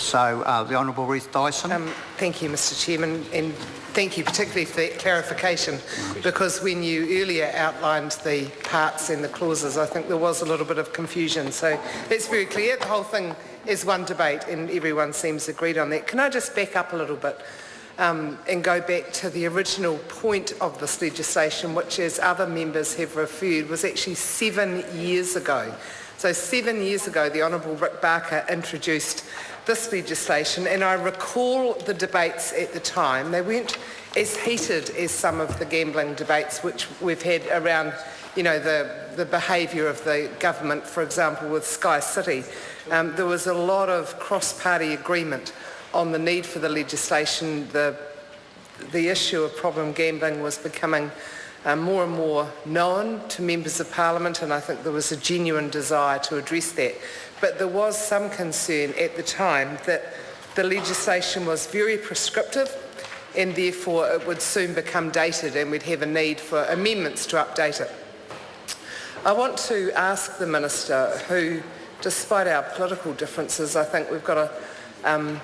So, the Honourable Ruth Dyson. Thank you, Mr Chairman, and thank you particularly for that clarification, because when you earlier outlined the parts and the clauses, I think there was a little bit of confusion. So it's very clear. The whole thing is one debate and everyone seems agreed on that. Can I just back up a little bit and go back to the original point of this legislation, which, as other members have referred, was actually 7 years ago. So 7 years ago, the Honourable Rick Barker introduced this legislation, and I recall the debates at the time. They weren't as heated as some of the gambling debates which we've had around, you know, the behaviour of the government, for example, with Sky City. There was a lot of cross-party agreement on the need for the legislation. The issue of problem gambling was becoming more and more known to members of Parliament, and I think there was a genuine desire to address that. But there was some concern at the time that the legislation was very prescriptive and therefore it would soon become dated and we'd have a need for amendments to update it. I want to ask the Minister, who, despite our political differences, I think we've got an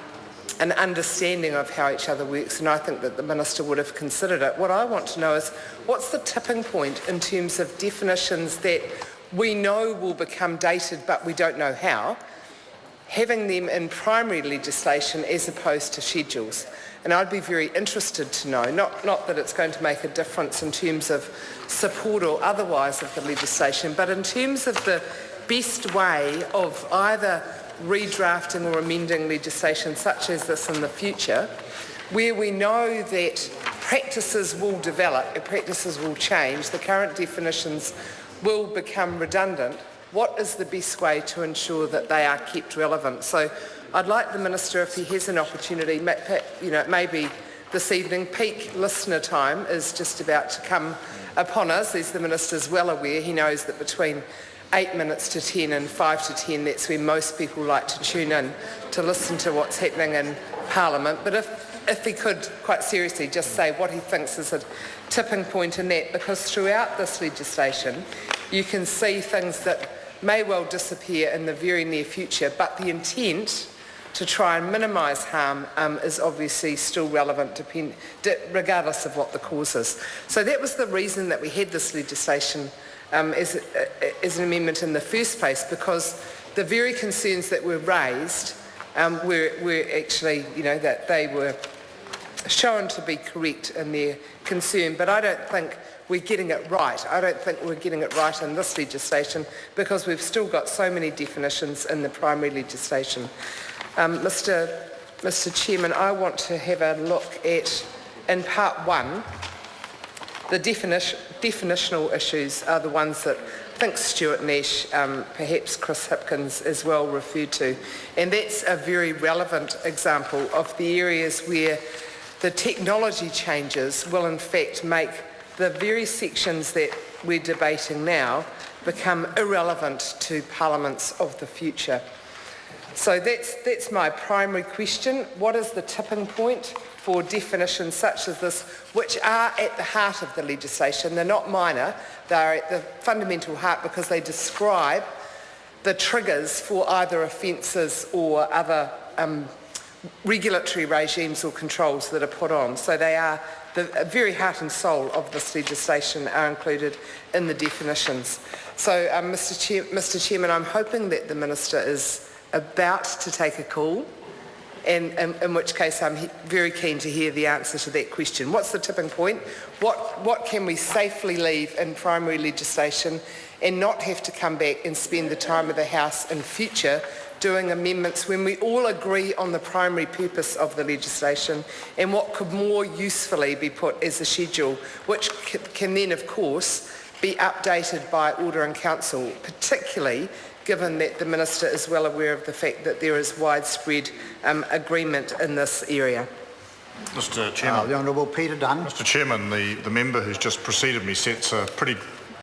understanding of how each other works, and I think that the Minister would have considered it. What I want to know is, what's the tipping point in terms of definitions that we know will become dated but we don't know how, having them in primary legislation as opposed to schedules? And I'd be very interested to know, not that it's going to make a difference in terms of support or otherwise of the legislation, but in terms of the best way of either redrafting or amending legislation such as this in the future, where we know that practices will develop and practices will change, the current definitions will become redundant. What is the best way to ensure that they are kept relevant? So I'd like the Minister, if he has an opportunity, maybe this evening, peak listener time is just about to come upon us. As the Minister's well aware, he knows that between 8 minutes to 10 and 5 to 10, that's where most people like to tune in to listen to what's happening in Parliament. But if he could, quite seriously, just say what he thinks is a tipping point in that, because throughout this legislation you can see things that may well disappear in the very near future, but the intent to try and minimise harm is obviously still relevant regardless of what the cause is. So that was the reason that we had this legislation as an amendment in the first place, because the very concerns that were raised were actually, that they were shown to be correct in their concern. But I don't think we're getting it right. I don't think we're getting it right in this legislation, because we've still got so many definitions in the primary legislation. Mr Chairman, I want to have a look at, in part one, the definitional issues are the ones that I think Stuart Nash, perhaps Chris Hipkins as well, referred to. And that's a very relevant example of the areas where the technology changes will in fact make the very sections that we're debating now become irrelevant to parliaments of the future. So that's my primary question. What is the tipping point for definitions such as this, which are at the heart of the legislation? They're not minor, they're at the fundamental heart, because they describe the triggers for either offences or other regulatory regimes or controls that are put on. So they are the very heart and soul of this legislation are included in the definitions. So Mr Chairman, I'm hoping that the Minister is about to take a call, and in which case I'm very keen to hear the answer to that question. What's the tipping point? What can we safely leave in primary legislation and not have to come back and spend the time of the House in future doing amendments when we all agree on the primary purpose of the legislation, and what could more usefully be put as a schedule, which can then of course be updated by Order in Council, particularly given that the Minister is well aware of the fact that there is widespread agreement in this area. Mr Chairman. The Honourable Peter Dunn. Mr Chairman, the member who's just preceded me sets a pretty